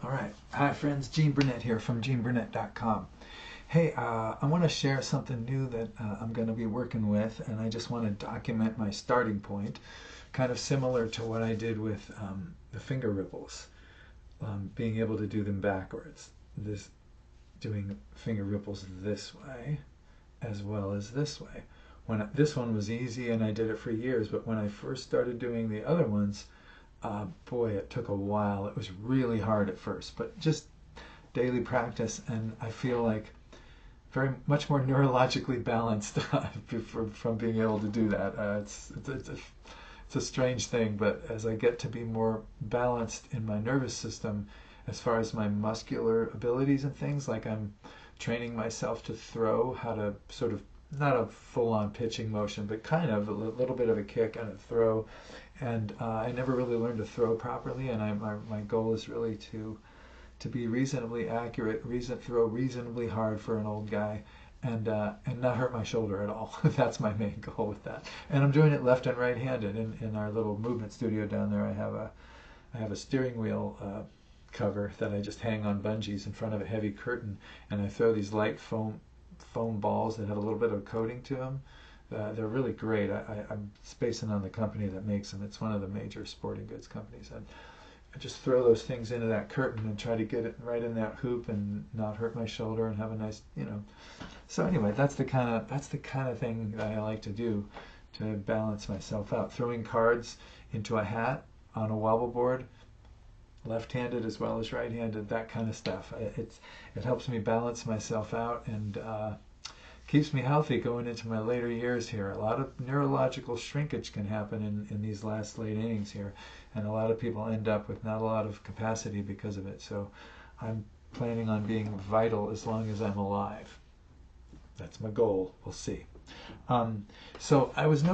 All right. Hi, friends. Gene Burnett here from geneburnett.com. Hey, I want to share something new that I'm going to be working with, and I just want to document my starting point, kind of similar to what I did with the finger ripples, being able to do them backwards. This doing finger ripples this way as well as this way. This one was easy and I did it for years, but when I first started doing the other ones, boy, it took a while. It was really hard at first, but just daily practice, and I feel like very much more neurologically balanced from being able to do that. It's a strange thing, but as I get to be more balanced in my nervous system, as far as my muscular abilities and things, like I'm training myself to throw, how to sort of, not a full-on pitching motion, but kind of a little bit of a kick and a throw. And I never really learned to throw properly, and my goal is really to be reasonably accurate, throw reasonably hard for an old guy, and not hurt my shoulder at all. That's my main goal with that. And I'm doing it left and right-handed. In our little movement studio down there, I have a steering wheel cover that I just hang on bungees in front of a heavy curtain, and I throw these light foam balls that have a little bit of coating to them. They're really great. I'm spacing on the company that makes them. It's one of the major sporting goods companies. And I just throw those things into that curtain and try to get it right in that hoop and not hurt my shoulder and have a nice, So anyway, that's the kind of thing that I like to do to balance myself out. Throwing cards into a hat on a wobble board, left-handed as well as right-handed, that kind of stuff. It helps me balance myself out and keeps me healthy going into my later years here. A lot of neurological shrinkage can happen in these last late innings here, and a lot of people end up with not a lot of capacity because of it. So I'm planning on being vital as long as I'm alive. That's my goal. We'll see. So I was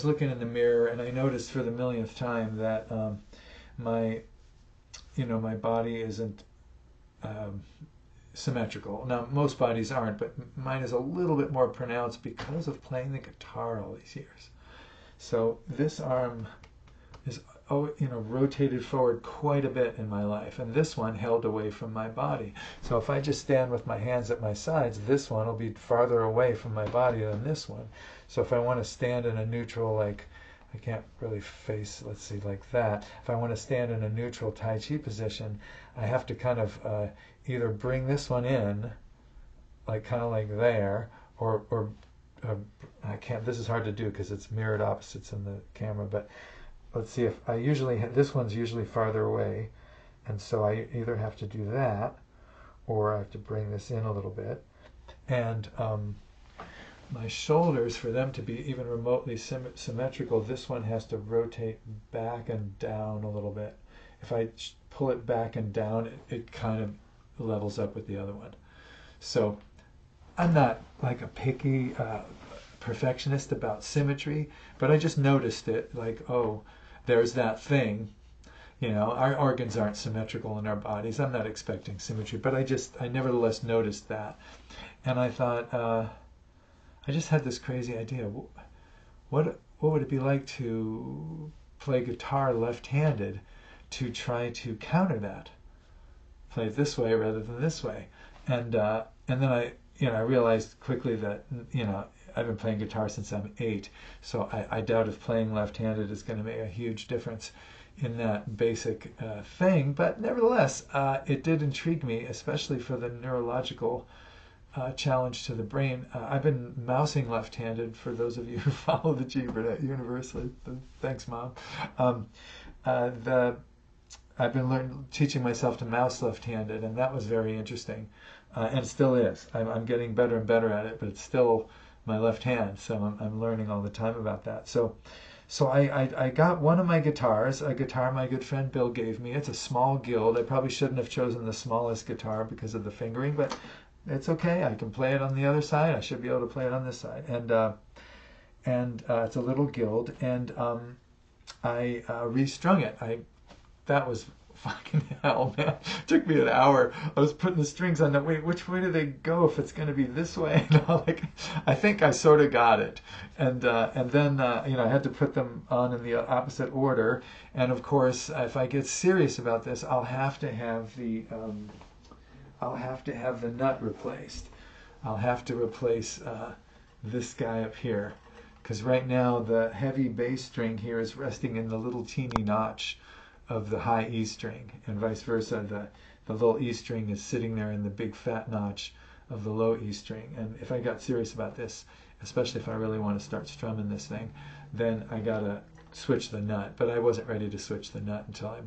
looking in the mirror, and I noticed for the millionth time that my body isn't symmetrical. Now, most bodies aren't, but mine is a little bit more pronounced because of playing the guitar all these years. So this arm is rotated forward quite a bit in my life, and this one held away from my body. So if I just stand with my hands at my sides, this one will be farther away from my body than this one. So if I want to stand in a neutral, like, I can't really face, let's see, like that. If I want to stand in a neutral Tai Chi position, I have to kind of either bring this one in, like kind of like there, or I can't, this is hard to do because it's mirrored opposites in the camera, but let's see, if I usually, this one's usually farther away, and so I either have to do that, or I have to bring this in a little bit, and my shoulders, for them to be even remotely symmetrical, this one has to rotate back and down a little bit. If I pull it back and down, it kind of levels up with the other one. So I'm not like a picky perfectionist about symmetry, but I just noticed it, like, oh, there's that thing. Our organs aren't symmetrical in our bodies. I'm not expecting symmetry, but I nevertheless noticed that. And I thought, I just had this crazy idea. What would it be like to play guitar left-handed to try to counter that? Play it this way rather than this way. And then I realized quickly that I've been playing guitar since I'm 8, so I doubt if playing left-handed is going to make a huge difference in that basic thing. But nevertheless, it did intrigue me, especially for the neurological challenge to the brain. I've been mousing left-handed, for those of you who follow the Gene Burnett University. Thanks, Mom. I've been teaching myself to mouse left-handed, and that was very interesting, and still is. I'm getting better and better at it, but it's still my left hand, so I'm learning all the time about that. So I got one of my guitars, a guitar my good friend Bill gave me. It's a small Guild. I probably shouldn't have chosen the smallest guitar because of the fingering, but it's okay. I can play it on the other side. I should be able to play it on this side. And it's a little Guild, and I restrung it. That was fucking hell, man. It took me an hour. I was putting the strings on. Wait, which way do they go if it's going to be this way? And I think I sort of got it. And then I had to put them on in the opposite order. And of course, if I get serious about this, I'll have to have the nut replaced. I'll have to replace this guy up here, because right now the heavy bass string here is resting in the little teeny notch of the high E string, and vice versa. The little E string is sitting there in the big fat notch of the low E string. And if I got serious about this, especially if I really want to start strumming this thing, then I gotta switch the nut. But I wasn't ready to switch the nut until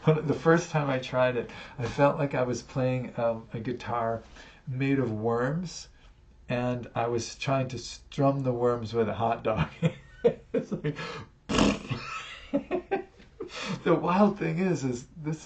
the first time I tried it, I felt like I was playing a guitar made of worms, and I was trying to strum the worms with a hot dog. It's like, the wild thing is this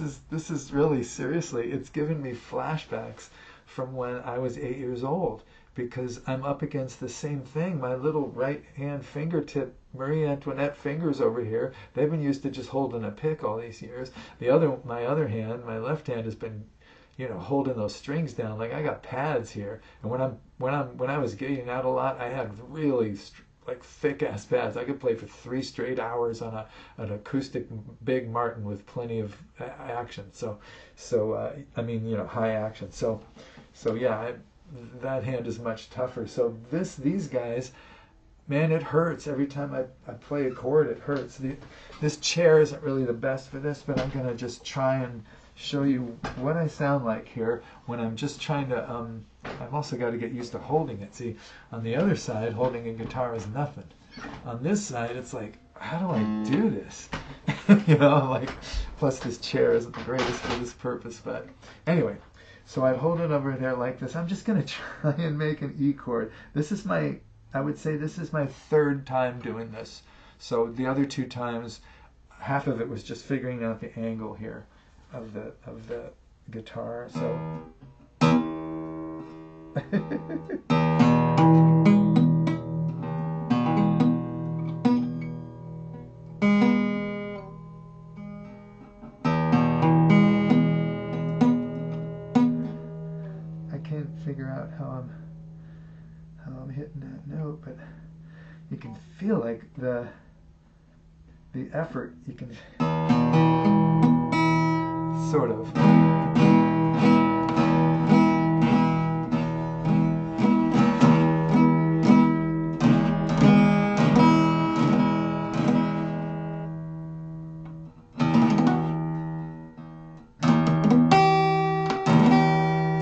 is really, seriously, it's given me flashbacks from when I was 8 years old, because I'm up against the same thing. My little right hand fingertip Marie Antoinette fingers over here, they've been used to just holding a pick all these years. My other hand, my left hand, has been, holding those strings down. Like, I got pads here, and when I was getting out a lot, I had really like thick ass pads. I could play for 3 straight hours on an acoustic big Martin with plenty of action. High action. So yeah, that hand is much tougher. So these guys, man, it hurts every time I play a chord. It hurts. This chair isn't really the best for this, but I'm gonna just try and show you what I sound like here when I'm just trying to. I've also got to get used to holding it. See, on the other side, holding a guitar is nothing. On this side, it's like, how do I do this? Plus this chair isn't the greatest for this purpose. But anyway, so I hold it over there like this. I'm just gonna try and make an E chord. I would say this is my 3rd time doing this. So the other 2 times, half of it was just figuring out the angle here of the guitar. So I can't figure out how I'm hitting that note, but you can feel like the effort. You can sort of.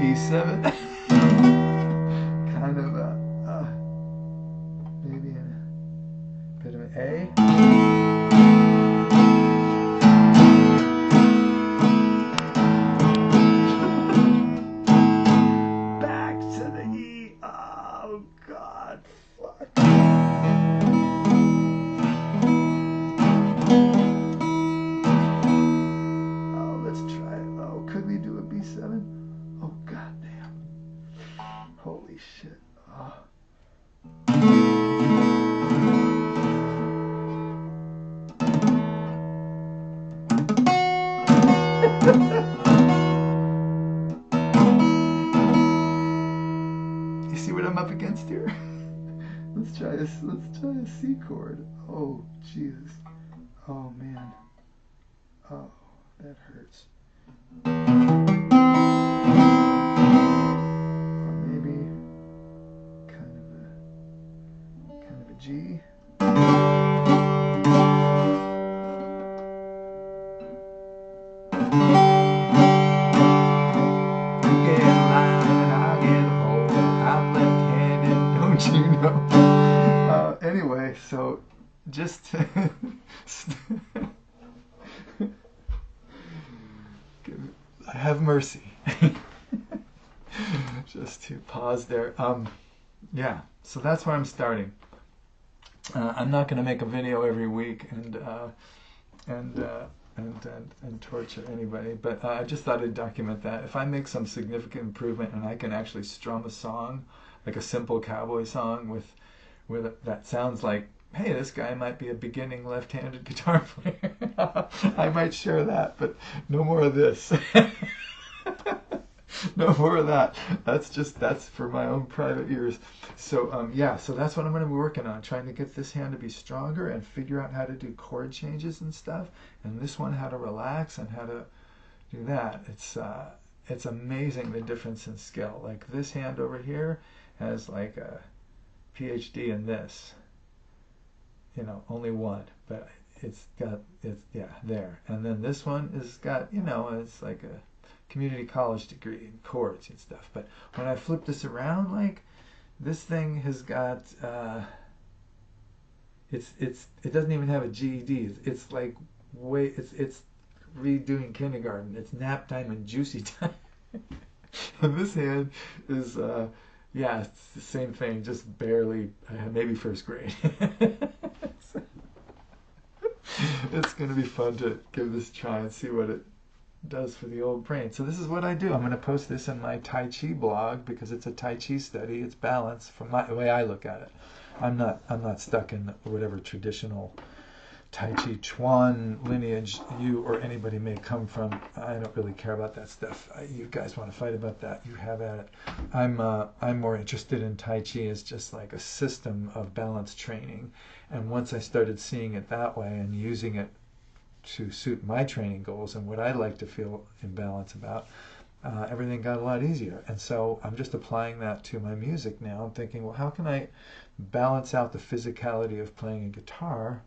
E7. Kind of maybe a bit of an A. Holy shit. Oh. You see what I'm up against here? Let's try a C chord. Oh, Jesus. Oh, man. Oh, that hurts. G. Anyway, so just have mercy. Just to pause there. Yeah, so that's where I'm starting. I'm not going to make a video every week and torture anybody, but I just thought I'd document that. If I make some significant improvement and I can actually strum a song, like a simple cowboy song with that sounds like, hey, this guy might be a beginning left-handed guitar player. I might share that, but no more of this. No more of that. That's for my own private ears. So yeah, so that's what I'm going to be working on, trying to get this hand to be stronger and figure out how to do chord changes and stuff, and this one how to relax and how to do that. It's amazing the difference in skill. Like this hand over here has like a PhD in this. Only one, but it's yeah, there. And then this one is got, it's like a community college degree in chords and stuff. But when I flip this around, like this thing has got it doesn't even have a GED. It's like it's redoing kindergarten. It's nap time and juicy time. And this hand is yeah, it's the same thing, just barely, maybe first grade. It's going to be fun to give this a try and see what it does for the old brain. So this is what I do. I'm going to post this in my Tai Chi blog because it's a Tai Chi study. It's balance from the way I look at it. I'm not stuck in whatever traditional Tai Chi Chuan lineage you or anybody may come from. I don't really care about that stuff. You guys want to fight about that, you have at it. I'm more interested in Tai Chi as just like a system of balance training. And once I started seeing it that way and using it to suit my training goals and what I like to feel in balance about, everything got a lot easier. And so I'm just applying that to my music now. I'm thinking, well, how can I balance out the physicality of playing a guitar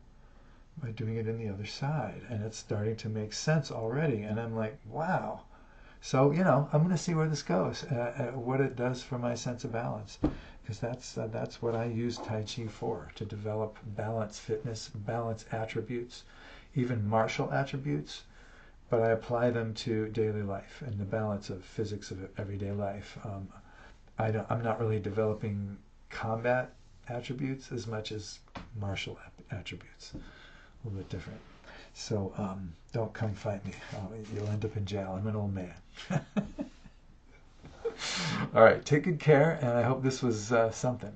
by doing it in the other side? And it's starting to make sense already. And I'm like, wow. So, I'm going to see where this goes, what it does for my sense of balance. Because that's what I use Tai Chi for, to develop balance, fitness, balance attributes, even martial attributes. But I apply them to daily life and the balance of physics of everyday life. I'm not really developing combat attributes as much as martial attributes. A little bit different. So don't come fight me. You'll end up in jail. I'm an old man. All right, take good care, and I hope this was something.